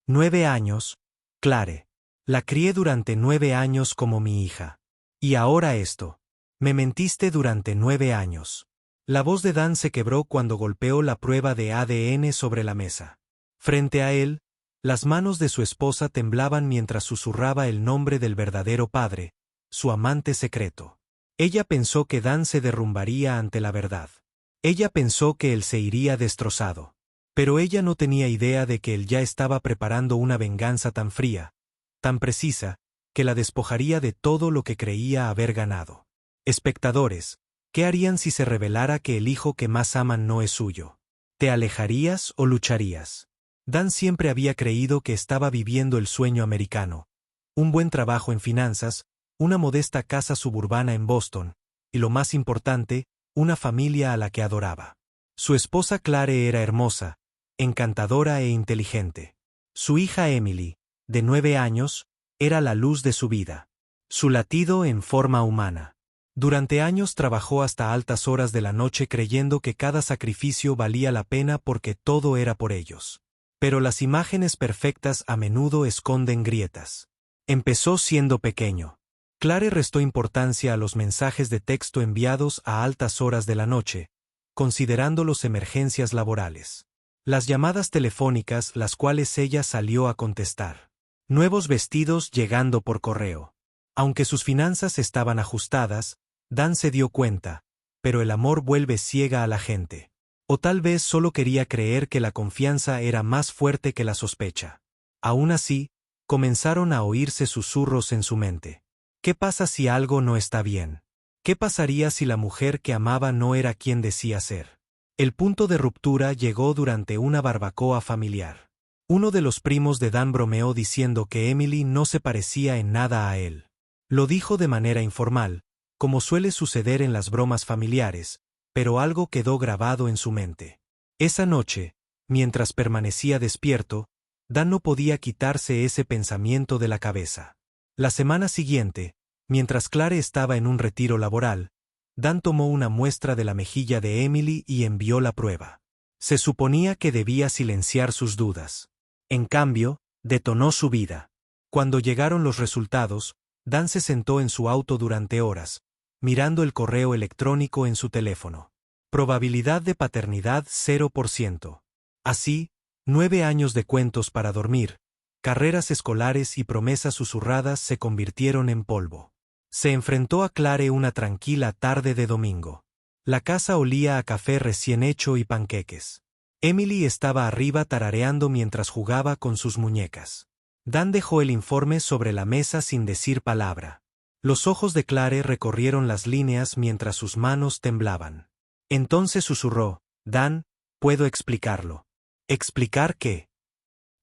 9 años, Clare. La crié durante 9 años como mi hija. Y ahora esto. Me mentiste durante 9 años. La voz de Dan se quebró cuando golpeó la prueba de ADN sobre la mesa. Frente a él, las manos de su esposa temblaban mientras susurraba el nombre del verdadero padre, su amante secreto. Ella pensó que Dan se derrumbaría ante la verdad. Ella pensó que él se iría destrozado. Pero ella no tenía idea de que él ya estaba preparando una venganza tan fría, tan precisa, que la despojaría de todo lo que creía haber ganado. Espectadores, ¿qué harían si se revelara que el hijo que más aman no es suyo? ¿Te alejarías o lucharías? Dan siempre había creído que estaba viviendo el sueño americano. Un buen trabajo en finanzas, una modesta casa suburbana en Boston, y lo más importante, una familia a la que adoraba. Su esposa Clare era hermosa, encantadora e inteligente. Su hija Emily, de 9 años, era la luz de su vida. Su latido en forma humana. Durante años trabajó hasta altas horas de la noche creyendo que cada sacrificio valía la pena porque todo era por ellos. Pero las imágenes perfectas a menudo esconden grietas. Empezó siendo pequeño. Clare restó importancia a los mensajes de texto enviados a altas horas de la noche, considerándolos emergencias laborales. Las llamadas telefónicas las cuales ella salió a contestar. Nuevos vestidos llegando por correo. Aunque sus finanzas estaban ajustadas, Dan se dio cuenta, pero el amor vuelve ciega a la gente. O tal vez solo quería creer que la confianza era más fuerte que la sospecha. Aún así, comenzaron a oírse susurros en su mente. ¿Qué pasa si algo no está bien? ¿Qué pasaría si la mujer que amaba no era quien decía ser? El punto de ruptura llegó durante una barbacoa familiar. Uno de los primos de Dan bromeó diciendo que Emily no se parecía en nada a él. Lo dijo de manera informal, como suele suceder en las bromas familiares, pero algo quedó grabado en su mente. Esa noche, mientras permanecía despierto, Dan no podía quitarse ese pensamiento de la cabeza. La semana siguiente, mientras Clare estaba en un retiro laboral, Dan tomó una muestra de la mejilla de Emily y envió la prueba. Se suponía que debía silenciar sus dudas. En cambio, detonó su vida. Cuando llegaron los resultados, Dan se sentó en su auto durante horas, mirando el correo electrónico en su teléfono. Probabilidad de paternidad 0%. Así, 9 años de cuentos para dormir, carreras escolares y promesas susurradas se convirtieron en polvo. Se enfrentó a Clare una tranquila tarde de domingo. La casa olía a café recién hecho y panqueques. Emily estaba arriba tarareando mientras jugaba con sus muñecas. Dan dejó el informe sobre la mesa sin decir palabra. Los ojos de Clare recorrieron las líneas mientras sus manos temblaban. Entonces susurró, Dan, puedo explicarlo. ¿Explicar qué?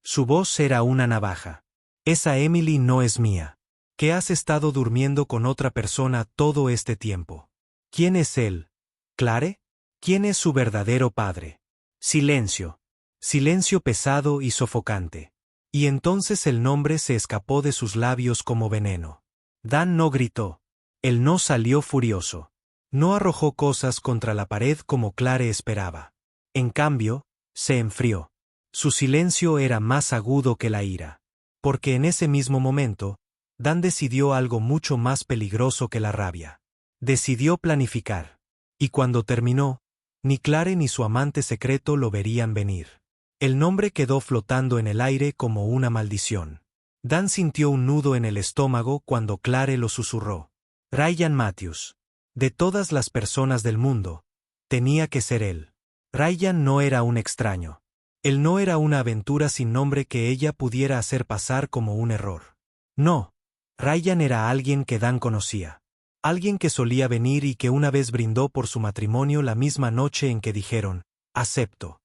Su voz era una navaja. Esa Emily no es mía. ¿Que has estado durmiendo con otra persona todo este tiempo? ¿Quién es él? ¿Clare? ¿Quién es su verdadero padre? Silencio. Silencio pesado y sofocante. Y entonces el nombre se escapó de sus labios como veneno. Dan no gritó. Él no salió furioso. No arrojó cosas contra la pared como Clare esperaba. En cambio, se enfrió. Su silencio era más agudo que la ira. Porque en ese mismo momento, Dan decidió algo mucho más peligroso que la rabia. Decidió planificar. Y cuando terminó, ni Clare ni su amante secreto lo verían venir. El nombre quedó flotando en el aire como una maldición. Dan sintió un nudo en el estómago cuando Clare lo susurró. Ryan Matthews. De todas las personas del mundo, tenía que ser él. Ryan no era un extraño. Él no era una aventura sin nombre que ella pudiera hacer pasar como un error. No. Ryan era alguien que Dan conocía. Alguien que solía venir y que una vez brindó por su matrimonio la misma noche en que dijeron, acepto.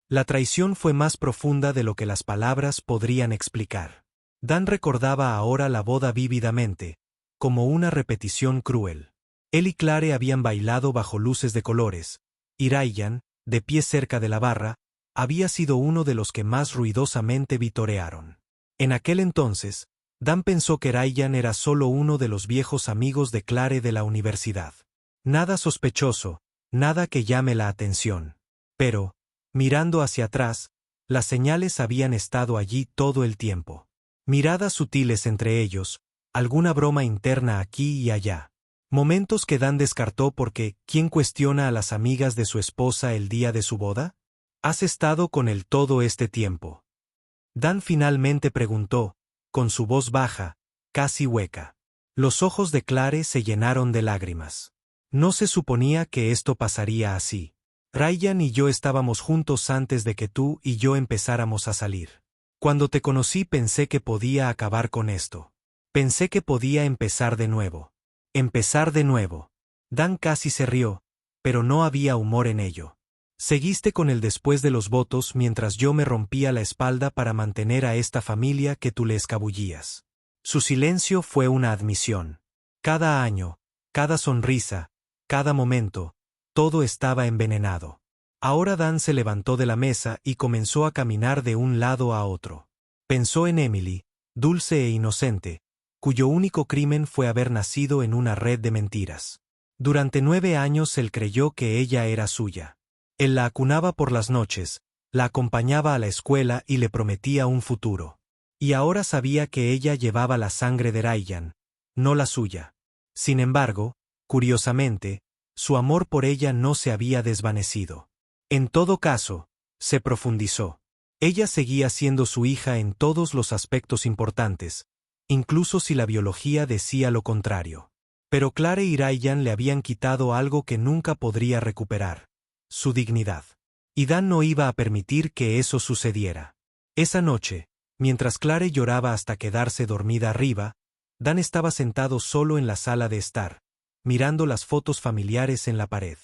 La traición fue más profunda de lo que las palabras podrían explicar. Dan recordaba ahora la boda vívidamente, como una repetición cruel. Él y Clare habían bailado bajo luces de colores, y Ryan, de pie cerca de la barra, había sido uno de los que más ruidosamente vitorearon. En aquel entonces, Dan pensó que Ryan era solo uno de los viejos amigos de Clare de la universidad. Nada sospechoso, nada que llame la atención. Pero, mirando hacia atrás, Las señales habían estado allí todo el tiempo. Miradas sutiles entre ellos, alguna broma interna aquí y allá. Momentos que Dan descartó porque, ¿quién cuestiona a las amigas de su esposa el día de su boda? ¿Has estado con él todo este tiempo? Dan finalmente preguntó, con su voz baja, casi hueca. Los ojos de Clare se llenaron de lágrimas. No se suponía que esto pasaría así. Ryan y yo estábamos juntos antes de que tú y yo empezáramos a salir. Cuando te conocí pensé que podía acabar con esto. Pensé que podía empezar de nuevo. Empezar de nuevo. Dan casi se rió, pero no había humor en ello. Seguiste con él después de los votos mientras yo me rompía la espalda para mantener a esta familia que tú le escabullías. Su silencio fue una admisión. Cada año, cada sonrisa, cada momento, todo estaba envenenado. Ahora Dan se levantó de la mesa y comenzó a caminar de un lado a otro. Pensó en Emily, dulce e inocente, cuyo único crimen fue haber nacido en una red de mentiras. Durante 9 años él creyó que ella era suya. Él la acunaba por las noches, la acompañaba a la escuela y le prometía un futuro. Y ahora sabía que ella llevaba la sangre de Ryan, no la suya. Sin embargo, curiosamente, su amor por ella no se había desvanecido. En todo caso, se profundizó. Ella seguía siendo su hija en todos los aspectos importantes, incluso si la biología decía lo contrario. Pero Clare y Ryan le habían quitado algo que nunca podría recuperar: su dignidad. Y Dan no iba a permitir que eso sucediera. Esa noche, mientras Clare lloraba hasta quedarse dormida arriba, Dan estaba sentado solo en la sala de estar, mirando las fotos familiares en la pared.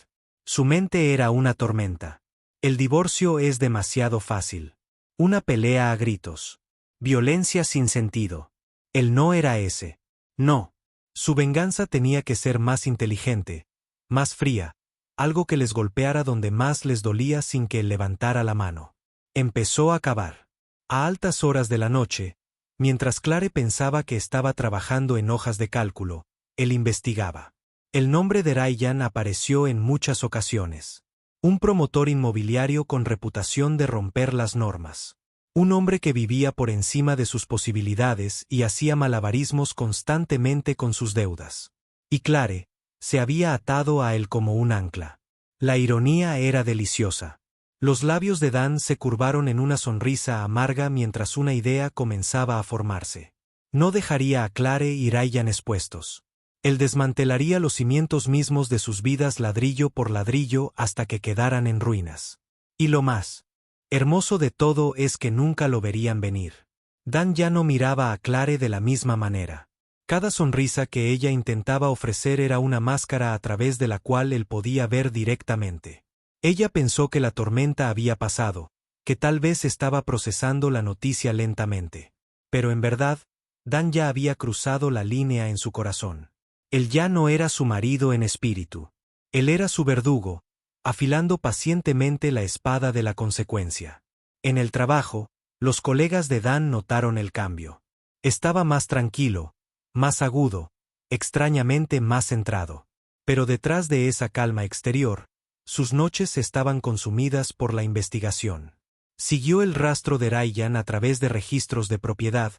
Su mente era una tormenta. El divorcio es demasiado fácil. Una pelea a gritos. Violencia sin sentido. Él no era ese. No. Su venganza tenía que ser más inteligente, más fría, algo que les golpeara donde más les dolía sin que él levantara la mano. Empezó a cavar. A altas horas de la noche, mientras Clare pensaba que estaba trabajando en hojas de cálculo, él investigaba. El nombre de Ryan apareció en muchas ocasiones. Un promotor inmobiliario con reputación de romper las normas. Un hombre que vivía por encima de sus posibilidades y hacía malabarismos constantemente con sus deudas. Y Clare se había atado a él como un ancla. La ironía era deliciosa. Los labios de Dan se curvaron en una sonrisa amarga mientras una idea comenzaba a formarse. No dejaría a Clare y Ryan expuestos. Él desmantelaría los cimientos mismos de sus vidas ladrillo por ladrillo hasta que quedaran en ruinas. Y lo más hermoso de todo es que nunca lo verían venir. Dan ya no miraba a Clare de la misma manera. Cada sonrisa que ella intentaba ofrecer era una máscara a través de la cual él podía ver directamente. Ella pensó que la tormenta había pasado, que tal vez estaba procesando la noticia lentamente. Pero en verdad, Dan ya había cruzado la línea en su corazón. Él ya no era su marido en espíritu. Él era su verdugo, afilando pacientemente la espada de la consecuencia. En el trabajo, los colegas de Dan notaron el cambio. Estaba más tranquilo, más agudo, extrañamente más centrado. Pero detrás de esa calma exterior, sus noches estaban consumidas por la investigación. Siguió el rastro de Ryan a través de registros de propiedad,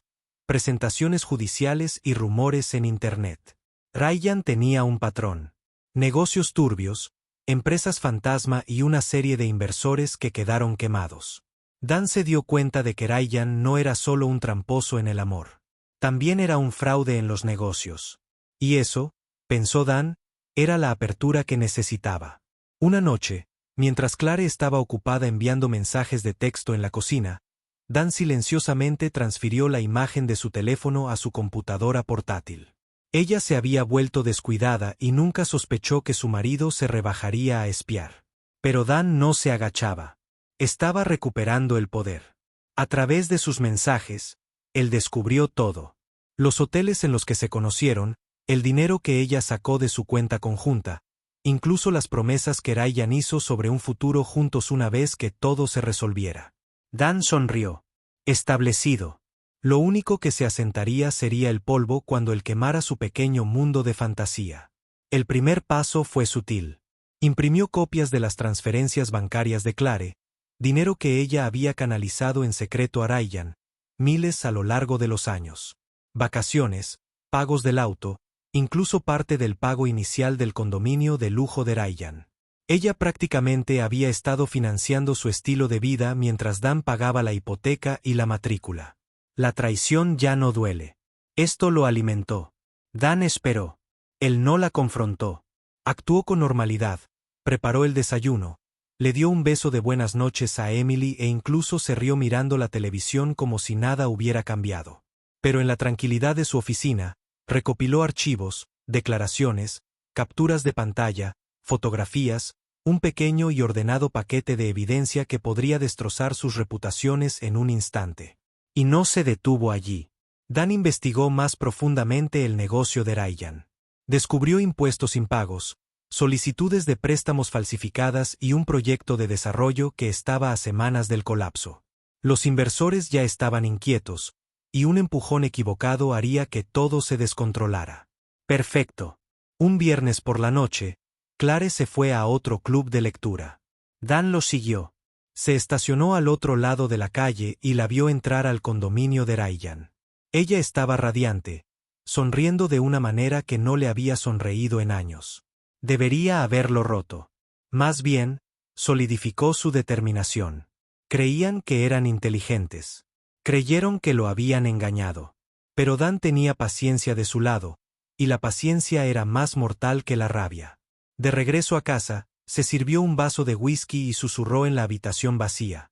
presentaciones judiciales y rumores en Internet. Ryan tenía un patrón: negocios turbios, empresas fantasma y una serie de inversores que quedaron quemados. Dan se dio cuenta de que Ryan no era solo un tramposo en el amor. También era un fraude en los negocios. Y eso, pensó Dan, era la apertura que necesitaba. Una noche, mientras Clare estaba ocupada enviando mensajes de texto en la cocina, Dan silenciosamente transfirió la imagen de su teléfono a su computadora portátil. Ella se había vuelto descuidada y nunca sospechó que su marido se rebajaría a espiar. Pero Dan no se agachaba. Estaba recuperando el poder. A través de sus mensajes, él descubrió todo. Los hoteles en los que se conocieron, el dinero que ella sacó de su cuenta conjunta, incluso las promesas que Ryan hizo sobre un futuro juntos una vez que todo se resolviera. Dan sonrió. Establecido. Lo único que se asentaría sería el polvo cuando él quemara su pequeño mundo de fantasía. El primer paso fue sutil. Imprimió copias de las transferencias bancarias de Clare, dinero que ella había canalizado en secreto a Ryan, miles a lo largo de los años. Vacaciones, pagos del auto, incluso parte del pago inicial del condominio de lujo de Ryan. Ella prácticamente había estado financiando su estilo de vida mientras Dan pagaba la hipoteca y la matrícula. La traición ya no duele. Esto lo alimentó. Dan esperó. Él no la confrontó. Actuó con normalidad, preparó el desayuno, le dio un beso de buenas noches a Emily e incluso se rió mirando la televisión como si nada hubiera cambiado. Pero en la tranquilidad de su oficina, recopiló archivos, declaraciones, capturas de pantalla, fotografías, un pequeño y ordenado paquete de evidencia que podría destrozar sus reputaciones en un instante. Y no se detuvo allí. Dan investigó más profundamente el negocio de Ryan. Descubrió impuestos impagos, solicitudes de préstamos falsificadas y un proyecto de desarrollo que estaba a semanas del colapso. Los inversores ya estaban inquietos, y un empujón equivocado haría que todo se descontrolara. Perfecto. Un viernes por la noche, Clare se fue a otro club de lectura. Dan lo siguió. Se estacionó al otro lado de la calle y la vio entrar al condominio de Ryan. Ella estaba radiante, sonriendo de una manera que no le había sonreído en años. Debería haberlo roto. Más bien, solidificó su determinación. Creían que eran inteligentes. Creyeron que lo habían engañado. Pero Dan tenía paciencia de su lado, y la paciencia era más mortal que la rabia. De regreso a casa, se sirvió un vaso de whisky y susurró en la habitación vacía.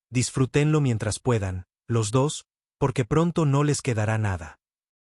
Disfrútenlo mientras puedan, los dos, porque pronto no les quedará nada.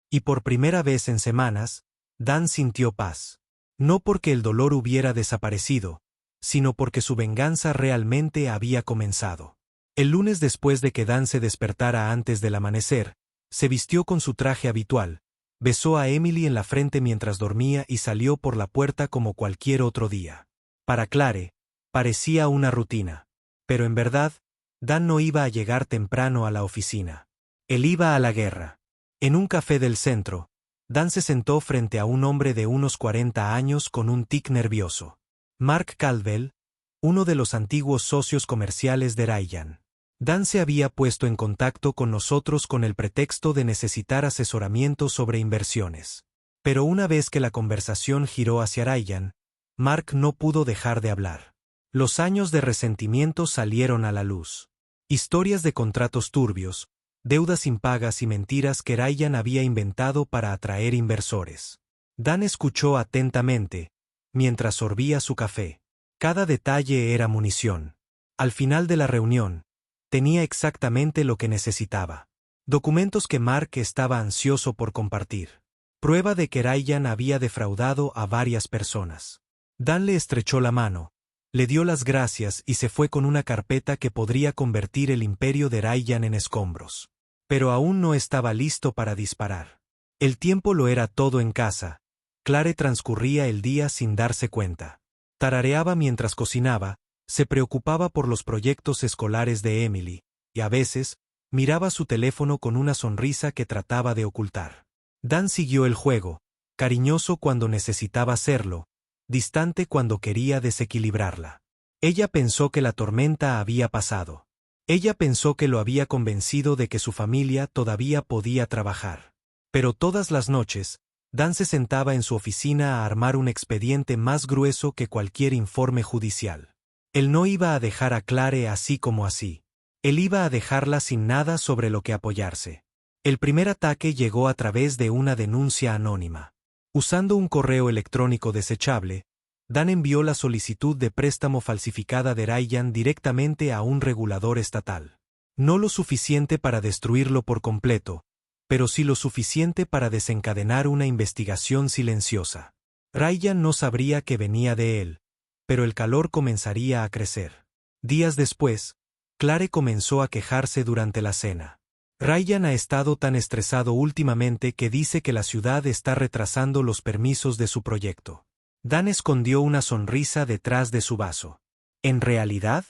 Y por primera vez en semanas, Dan sintió paz. No porque el dolor hubiera desaparecido, sino porque su venganza realmente había comenzado. El lunes después de que Dan se despertara antes del amanecer, se vistió con su traje habitual, besó a Emily en la frente mientras dormía y salió por la puerta como cualquier otro día. Para Clare, parecía una rutina. Pero en verdad, Dan no iba a llegar temprano a la oficina. Él iba a la guerra. En un café del centro, Dan se sentó frente a un hombre de unos 40 años con un tic nervioso. Mark Caldwell, uno de los antiguos socios comerciales de Ryan. Dan se había puesto en contacto con nosotros con el pretexto de necesitar asesoramiento sobre inversiones. Pero una vez que la conversación giró hacia Ryan, Mark no pudo dejar de hablar. Los años de resentimiento salieron a la luz. Historias de contratos turbios, deudas impagas y mentiras que Ryan había inventado para atraer inversores. Dan escuchó atentamente, mientras sorbía su café. Cada detalle era munición. Al final de la reunión, tenía exactamente lo que necesitaba. Documentos que Mark estaba ansioso por compartir. Prueba de que Ryan había defraudado a varias personas. Dan le estrechó la mano, le dio las gracias y se fue con una carpeta que podría convertir el imperio de Ryan en escombros. Pero aún no estaba listo para disparar. El tiempo lo era todo en casa. Clare transcurría el día sin darse cuenta. Tarareaba mientras cocinaba, se preocupaba por los proyectos escolares de Emily, y a veces, miraba su teléfono con una sonrisa que trataba de ocultar. Dan siguió el juego, cariñoso cuando necesitaba hacerlo, distante cuando quería desequilibrarla. Ella pensó que la tormenta había pasado. Ella pensó que lo había convencido de que su familia todavía podía trabajar. Pero todas las noches, Dan se sentaba en su oficina a armar un expediente más grueso que cualquier informe judicial. Él no iba a dejar a Clare así como así. Él iba a dejarla sin nada sobre lo que apoyarse. El primer ataque llegó a través de una denuncia anónima. Usando un correo electrónico desechable, Dan envió la solicitud de préstamo falsificada de Ryan directamente a un regulador estatal. No lo suficiente para destruirlo por completo, pero sí lo suficiente para desencadenar una investigación silenciosa. Ryan no sabría que venía de él, pero el calor comenzaría a crecer. Días después, Clare comenzó a quejarse durante la cena. Ryan ha estado tan estresado últimamente que dice que la ciudad está retrasando los permisos de su proyecto. Dan escondió una sonrisa detrás de su vaso. ¿En realidad?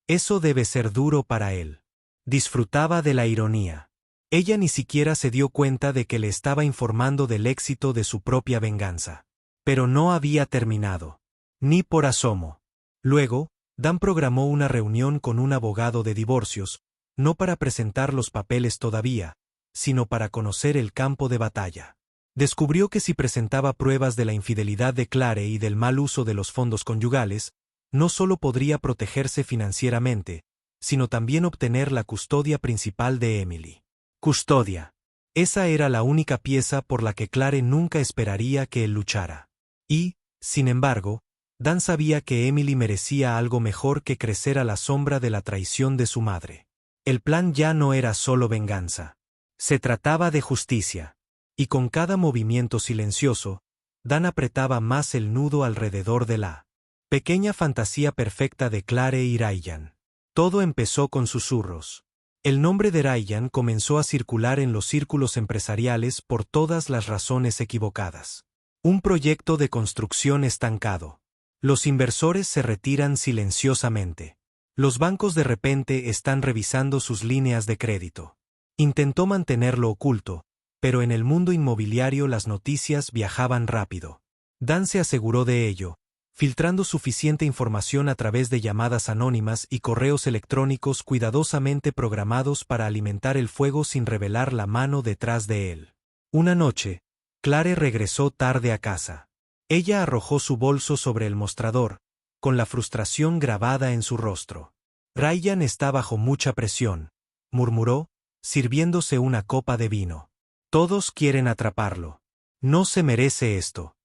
Eso debe ser duro para él. Disfrutaba de la ironía. Ella ni siquiera se dio cuenta de que le estaba informando del éxito de su propia venganza. Pero no había terminado. Ni por asomo. Luego, Dan programó una reunión con un abogado de divorcios, no para presentar los papeles todavía, sino para conocer el campo de batalla. Descubrió que si presentaba pruebas de la infidelidad de Clare y del mal uso de los fondos conyugales, no solo podría protegerse financieramente, sino también obtener la custodia principal de Emily. Custodia. Esa era la única pieza por la que Clare nunca esperaría que él luchara. Y, sin embargo, Dan sabía que Emily merecía algo mejor que crecer a la sombra de la traición de su madre. El plan ya no era solo venganza. Se trataba de justicia. Y con cada movimiento silencioso, Dan apretaba más el nudo alrededor de la pequeña fantasía perfecta de Clare y Ryan. Todo empezó con susurros. El nombre de Ryan comenzó a circular en los círculos empresariales por todas las razones equivocadas. Un proyecto de construcción estancado. Los inversores se retiran silenciosamente. Los bancos de repente están revisando sus líneas de crédito. Intentó mantenerlo oculto, pero en el mundo inmobiliario las noticias viajaban rápido. Dan se aseguró de ello, filtrando suficiente información a través de llamadas anónimas y correos electrónicos cuidadosamente programados para alimentar el fuego sin revelar la mano detrás de él. Una noche, Clare regresó tarde a casa. Ella arrojó su bolso sobre el mostrador, con la frustración grabada en su rostro. Ryan está bajo mucha presión, murmuró, sirviéndose una copa de vino. Todos quieren atraparlo. No se merece esto.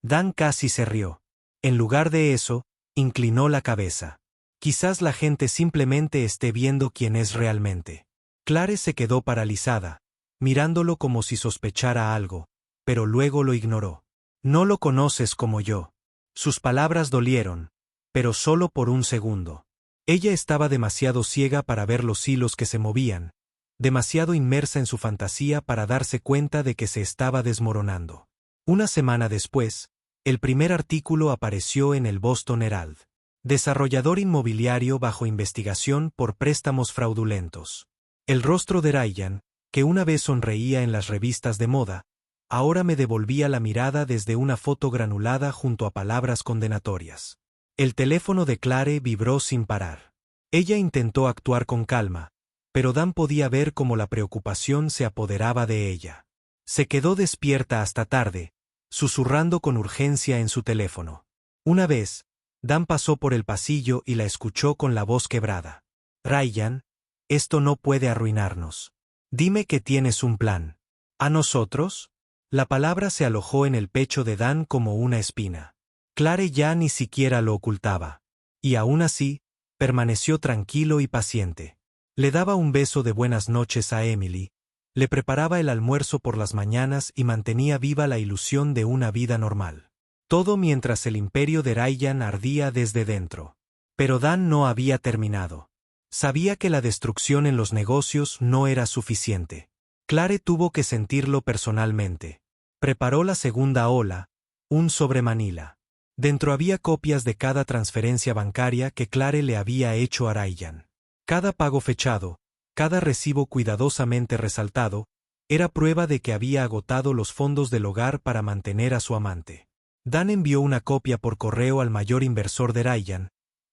Dan casi se rió. En lugar de eso, inclinó la cabeza. Quizás la gente simplemente esté viendo quién es realmente. Clare se quedó paralizada, mirándolo como si sospechara algo, pero luego lo ignoró. No lo conoces como yo. Sus palabras dolieron, pero solo por un segundo. Ella estaba demasiado ciega para ver los hilos que se movían, demasiado inmersa en su fantasía para darse cuenta de que se estaba desmoronando. Una semana después, el primer artículo apareció en el Boston Herald. Desarrollador inmobiliario bajo investigación por préstamos fraudulentos. El rostro de Ryan, que una vez sonreía en las revistas de moda, ahora me devolvía la mirada desde una foto granulada junto a palabras condenatorias. El teléfono de Clare vibró sin parar. Ella intentó actuar con calma, pero Dan podía ver cómo la preocupación se apoderaba de ella. Se quedó despierta hasta tarde, susurrando con urgencia en su teléfono. Una vez, Dan pasó por el pasillo y la escuchó con la voz quebrada. Ryan, esto no puede arruinarnos. Dime que tienes un plan. ¿A nosotros? La palabra se alojó en el pecho de Dan como una espina. Clare ya ni siquiera lo ocultaba. Y aún así, permaneció tranquilo y paciente. Le daba un beso de buenas noches a Emily, le preparaba el almuerzo por las mañanas y mantenía viva la ilusión de una vida normal. Todo mientras el imperio de Ryan ardía desde dentro. Pero Dan no había terminado. Sabía que la destrucción en los negocios no era suficiente. Clare tuvo que sentirlo personalmente. Preparó la segunda ola, un sobre Manila. Dentro había copias de cada transferencia bancaria que Clare le había hecho a Ryan. Cada pago fechado, cada recibo cuidadosamente resaltado, era prueba de que había agotado los fondos del hogar para mantener a su amante. Dan envió una copia por correo al mayor inversor de Ryan,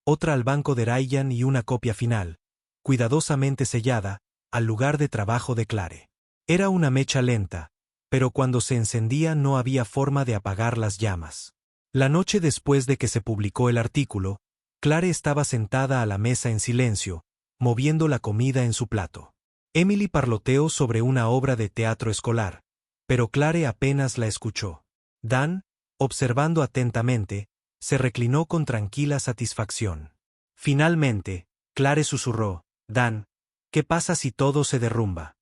otra al banco de Ryan y una copia final, cuidadosamente sellada, al lugar de trabajo de Clare. Era una mecha lenta, pero cuando se encendía no había forma de apagar las llamas. La noche después de que se publicó el artículo, Clare estaba sentada a la mesa en silencio, moviendo la comida en su plato. Emily parloteó sobre una obra de teatro escolar, pero Clare apenas la escuchó. Dan, observando atentamente, se reclinó con tranquila satisfacción. Finalmente, Clare susurró, «Dan, ¿qué pasa si todo se derrumba?»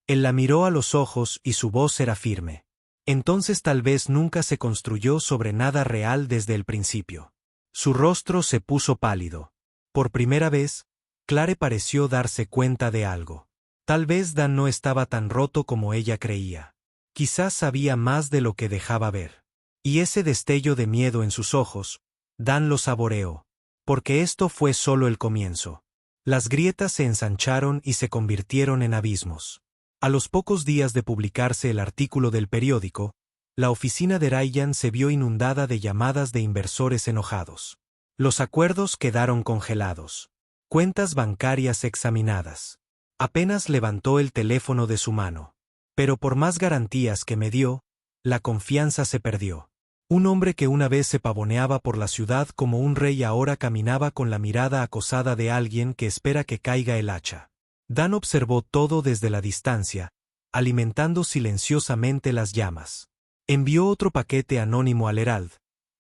Él la miró a los ojos y su voz era firme. Entonces tal vez nunca se construyó sobre nada real desde el principio. Su rostro se puso pálido. Por primera vez, Clare pareció darse cuenta de algo. Tal vez Dan no estaba tan roto como ella creía. Quizás sabía más de lo que dejaba ver. Y ese destello de miedo en sus ojos, Dan lo saboreó. Porque esto fue solo el comienzo. Las grietas se ensancharon y se convirtieron en abismos. A los pocos días de publicarse el artículo del periódico, la oficina de Ryan se vio inundada de llamadas de inversores enojados. Los acuerdos quedaron congelados. Cuentas bancarias examinadas. Apenas levantó el teléfono de su mano. Pero por más garantías que me dio, la confianza se perdió. Un hombre que una vez se pavoneaba por la ciudad como un rey ahora caminaba con la mirada acosada de alguien que espera que caiga el hacha. Dan observó todo desde la distancia, alimentando silenciosamente las llamas. Envió otro paquete anónimo al Herald,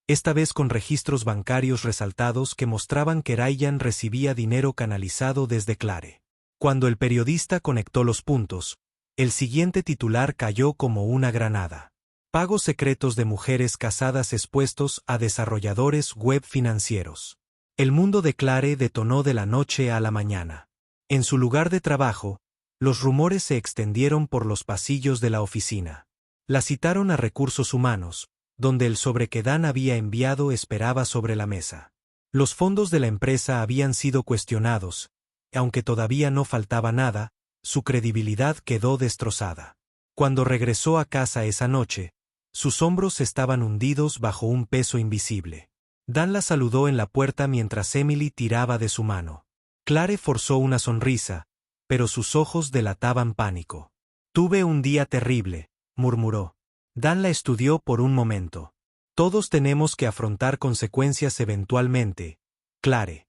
esta vez con registros bancarios resaltados que mostraban que Ryan recibía dinero canalizado desde Clare. Cuando el periodista conectó los puntos, el siguiente titular cayó como una granada. Pagos secretos de mujeres casadas expuestos a desarrolladores web financieros. El mundo de Clare detonó de la noche a la mañana. En su lugar de trabajo, los rumores se extendieron por los pasillos de la oficina. La citaron a Recursos Humanos, donde el sobre que Dan había enviado esperaba sobre la mesa. Los fondos de la empresa habían sido cuestionados, aunque todavía no faltaba nada, su credibilidad quedó destrozada. Cuando regresó a casa esa noche, sus hombros estaban hundidos bajo un peso invisible. Dan la saludó en la puerta mientras Emily tiraba de su mano. Clare forzó una sonrisa, pero sus ojos delataban pánico. Tuve un día terrible, murmuró. Dan la estudió por un momento. Todos tenemos que afrontar consecuencias eventualmente, Clare.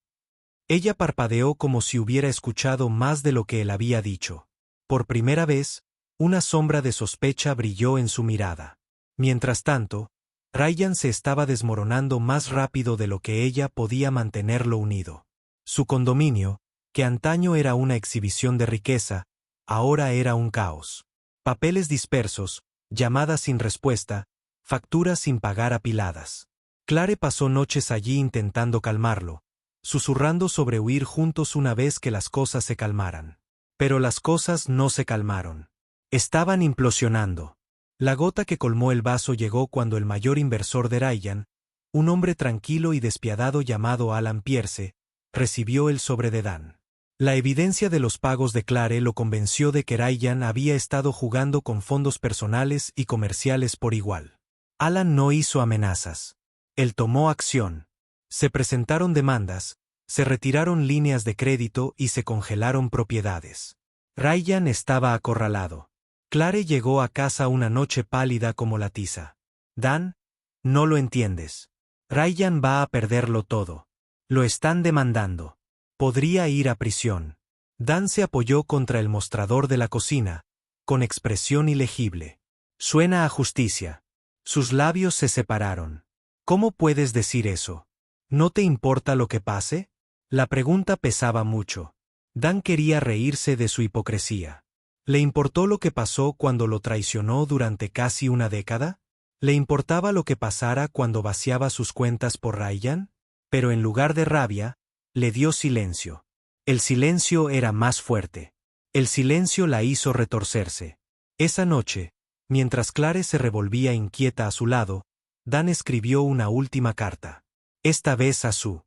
Ella parpadeó como si hubiera escuchado más de lo que él había dicho. Por primera vez, una sombra de sospecha brilló en su mirada. Mientras tanto, Ryan se estaba desmoronando más rápido de lo que ella podía mantenerlo unido. Su condominio, que antaño era una exhibición de riqueza, ahora era un caos. Papeles dispersos, llamadas sin respuesta, facturas sin pagar apiladas. Clare pasó noches allí intentando calmarlo, susurrando sobre huir juntos una vez que las cosas se calmaran. Pero las cosas no se calmaron. Estaban implosionando. La gota que colmó el vaso llegó cuando el mayor inversor de Ryan, un hombre tranquilo y despiadado llamado Alan Pierce, recibió el sobre de Dan. La evidencia de los pagos de Clare lo convenció de que Ryan había estado jugando con fondos personales y comerciales por igual. Alan no hizo amenazas. Él tomó acción. Se presentaron demandas, se retiraron líneas de crédito y se congelaron propiedades. Ryan estaba acorralado. Clare llegó a casa una noche pálida como la tiza. Dan, no lo entiendes. Ryan va a perderlo todo. Lo están demandando. Podría ir a prisión. Dan se apoyó contra el mostrador de la cocina, con expresión ilegible. Suena a justicia. Sus labios se separaron. ¿Cómo puedes decir eso? ¿No te importa lo que pase? La pregunta pesaba mucho. Dan quería reírse de su hipocresía. ¿Le importó lo que pasó cuando lo traicionó durante casi una década? ¿Le importaba lo que pasara cuando vaciaba sus cuentas por Ryan? Pero en lugar de rabia, le dio silencio. El silencio era más fuerte. El silencio la hizo retorcerse. Esa noche, mientras Clare se revolvía inquieta a su lado, Dan escribió una última carta. Esta vez a su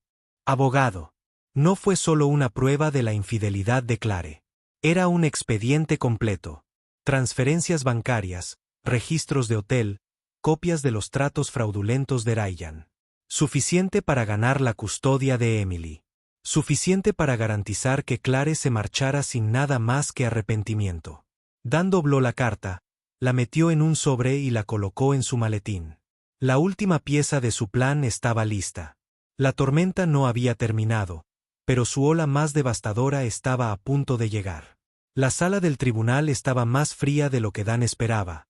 abogado. No fue solo una prueba de la infidelidad de Clare. Era un expediente completo. Transferencias bancarias, registros de hotel, copias de los tratos fraudulentos de Ryan. Suficiente para ganar la custodia de Emily. Suficiente para garantizar que Clare se marchara sin nada más que arrepentimiento. Dan dobló la carta, la metió en un sobre y la colocó en su maletín. La última pieza de su plan estaba lista. La tormenta no había terminado, pero su ola más devastadora estaba a punto de llegar. La sala del tribunal estaba más fría de lo que Dan esperaba,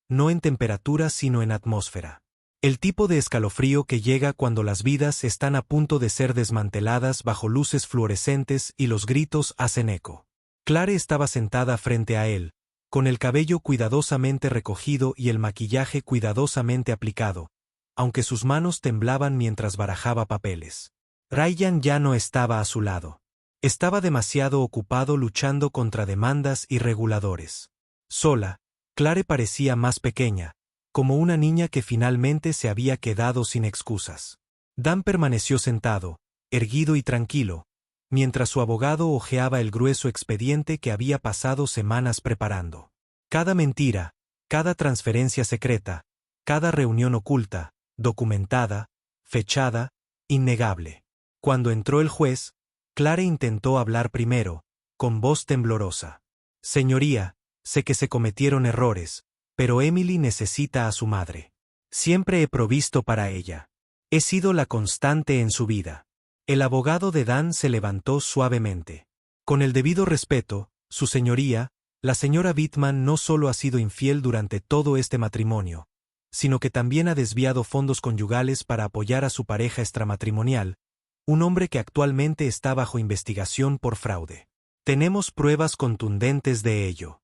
no en temperatura sino en atmósfera. El tipo de escalofrío que llega cuando las vidas están a punto de ser desmanteladas bajo luces fluorescentes y los gritos hacen eco. Clare estaba sentada frente a él, con el cabello cuidadosamente recogido y el maquillaje cuidadosamente aplicado, aunque sus manos temblaban mientras barajaba papeles. Ryan ya no estaba a su lado. Estaba demasiado ocupado luchando contra demandas y reguladores. Sola, Clare parecía más pequeña, como una niña que finalmente se había quedado sin excusas. Dan permaneció sentado, erguido y tranquilo, mientras su abogado hojeaba el grueso expediente que había pasado semanas preparando. Cada mentira, cada transferencia secreta, cada reunión oculta, documentada, fechada, innegable. Cuando entró el juez, Clare intentó hablar primero, con voz temblorosa. Señoría, sé que se cometieron errores, pero Emily necesita a su madre. Siempre he provisto para ella. He sido la constante en su vida. El abogado de Dan se levantó suavemente. Con el debido respeto, su señoría, la señora Bittman no solo ha sido infiel durante todo este matrimonio, sino que también ha desviado fondos conyugales para apoyar a su pareja extramatrimonial, un hombre que actualmente está bajo investigación por fraude. Tenemos pruebas contundentes de ello.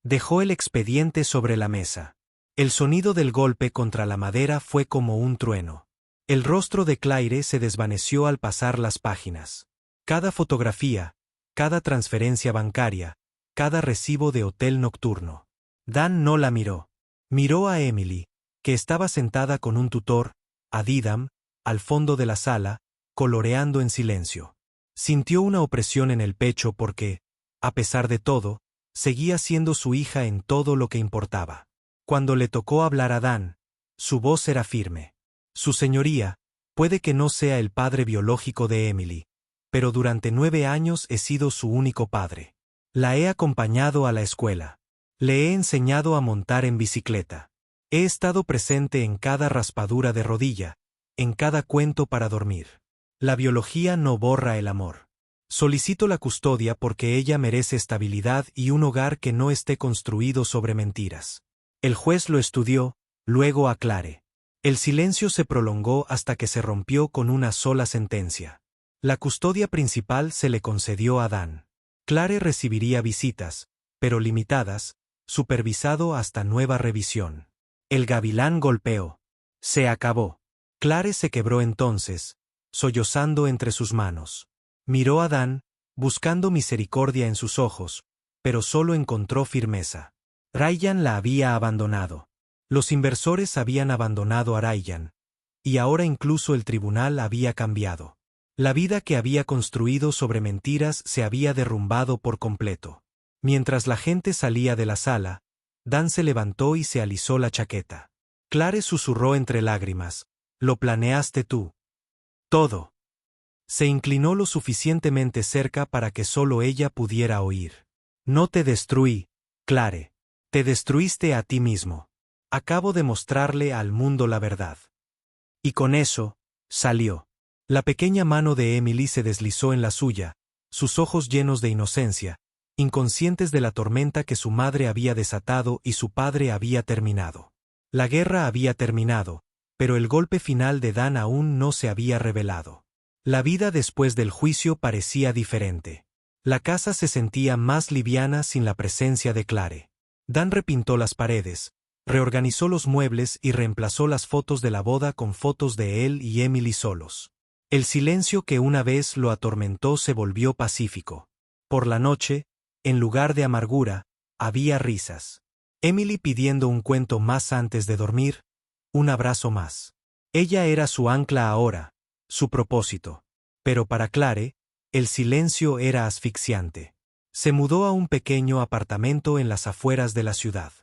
Dejó el expediente sobre la mesa. El sonido del golpe contra la madera fue como un trueno. El rostro de Claire se desvaneció al pasar las páginas. Cada fotografía, cada transferencia bancaria, cada recibo de hotel nocturno. Dan no la miró. Miró a Emily, que estaba sentada con un tutor, a Didam, al fondo de la sala, coloreando en silencio. Sintió una opresión en el pecho porque, a pesar de todo, seguía siendo su hija en todo lo que importaba. Cuando le tocó hablar a Dan, su voz era firme. Su señoría, puede que no sea el padre biológico de Emily, pero durante 9 años he sido su único padre. La he acompañado a la escuela. Le he enseñado a montar en bicicleta. He estado presente en cada raspadura de rodilla, en cada cuento para dormir. La biología no borra el amor. Solicito la custodia porque ella merece estabilidad y un hogar que no esté construido sobre mentiras. El juez lo estudió, luego a Clare. El silencio se prolongó hasta que se rompió con una sola sentencia. La custodia principal se le concedió a Dan. Clare recibiría visitas, pero limitadas, supervisado hasta nueva revisión. El gavilán golpeó. Se acabó. Clare se quebró entonces, sollozando entre sus manos. Miró a Dan, buscando misericordia en sus ojos, pero solo encontró firmeza. Ryan la había abandonado. Los inversores habían abandonado a Ryan, y ahora incluso el tribunal había cambiado. La vida que había construido sobre mentiras se había derrumbado por completo. Mientras la gente salía de la sala, Dan se levantó y se alisó la chaqueta. Clare susurró entre lágrimas, «Lo planeaste tú. Todo». Se inclinó lo suficientemente cerca para que solo ella pudiera oír. «No te destruí, Clare. Te destruiste a ti mismo. Acabo de mostrarle al mundo la verdad». Y con eso, salió. La pequeña mano de Emily se deslizó en la suya, sus ojos llenos de inocencia, inconscientes de la tormenta que su madre había desatado y su padre había terminado. La guerra había terminado, pero el golpe final de Dan aún no se había revelado. La vida después del juicio parecía diferente. La casa se sentía más liviana sin la presencia de Clare. Dan repintó las paredes, reorganizó los muebles y reemplazó las fotos de la boda con fotos de él y Emily solos. El silencio que una vez lo atormentó se volvió pacífico. Por la noche, en lugar de amargura, había risas. Emily pidiendo un cuento más antes de dormir, un abrazo más. Ella era su ancla ahora, su propósito. Pero para Clare, el silencio era asfixiante. Se mudó a un pequeño apartamento en las afueras de la ciudad.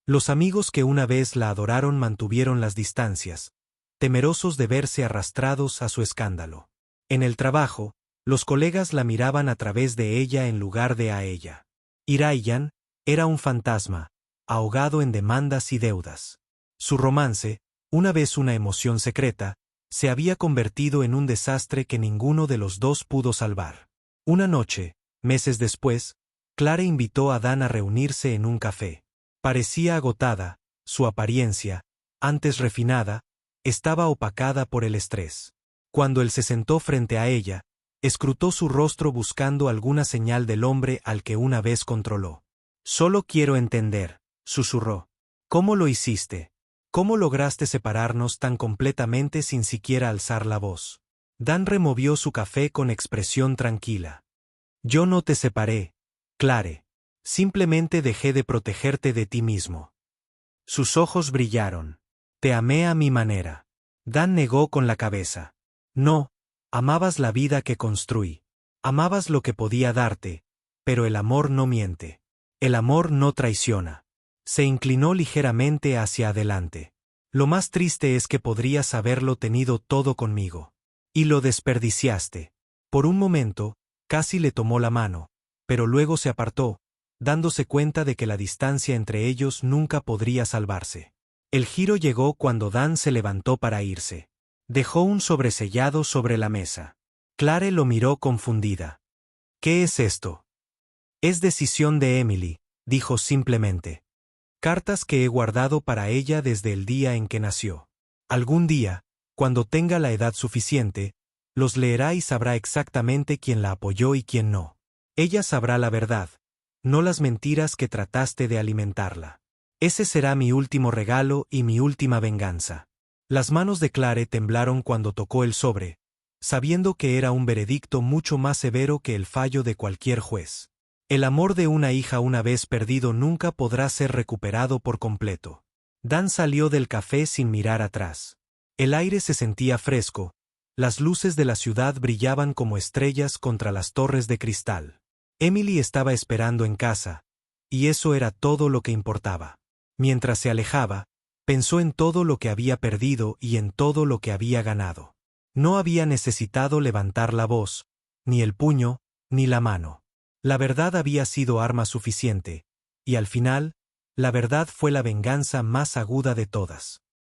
Los amigos que una vez la adoraron mantuvieron las distancias, temerosos de verse arrastrados a su escándalo. En el trabajo, los colegas la miraban a través de ella en lugar de a ella. Y Ryan era un fantasma, ahogado en demandas y deudas. Su romance, una vez una emoción secreta, se había convertido en un desastre que ninguno de los dos pudo salvar. Una noche, meses después, Clare invitó a Dan a reunirse en un café. Parecía agotada, su apariencia, antes refinada, estaba opacada por el estrés. Cuando él se sentó frente a ella, escrutó su rostro buscando alguna señal del hombre al que una vez controló. «Solo quiero entender», susurró. «¿Cómo lo hiciste? ¿Cómo lograste separarnos tan completamente sin siquiera alzar la voz?» Dan removió su café con expresión tranquila. «Yo no te separé, Clare. Simplemente dejé de protegerte de ti mismo». Sus ojos brillaron. «Te amé a mi manera». Dan negó con la cabeza. «No, amabas la vida que construí. Amabas lo que podía darte, pero el amor no miente. El amor no traiciona». Se inclinó ligeramente hacia adelante. «Lo más triste es que podrías haberlo tenido todo conmigo. Y lo desperdiciaste. Por un momento, casi le tomó la mano, pero luego se apartó, dándose cuenta de que la distancia entre ellos nunca podría salvarse. El giro llegó cuando Dan se levantó para irse. Dejó un sobresellado sobre la mesa. Clare lo miró confundida. ¿Qué es esto? Es decisión de Emily, dijo simplemente. Cartas que he guardado para ella desde el día en que nació. Algún día, cuando tenga la edad suficiente, los leerá y sabrá exactamente quién la apoyó y quién no. Ella sabrá la verdad, no las mentiras que trataste de alimentarla. Ese será mi último regalo y mi última venganza. Las manos de Clare temblaron cuando tocó el sobre, sabiendo que era un veredicto mucho más severo que el fallo de cualquier juez. El amor de una hija una vez perdido nunca podrá ser recuperado por completo. Dan salió del café sin mirar atrás. El aire se sentía fresco, las luces de la ciudad brillaban como estrellas contra las torres de cristal. Emily estaba esperando en casa, y eso era todo lo que importaba. Mientras se alejaba, pensó en todo lo que había perdido y en todo lo que había ganado. No había necesitado levantar la voz, ni el puño, ni la mano. La verdad había sido arma suficiente, y al final, la verdad fue la venganza más aguda de todas.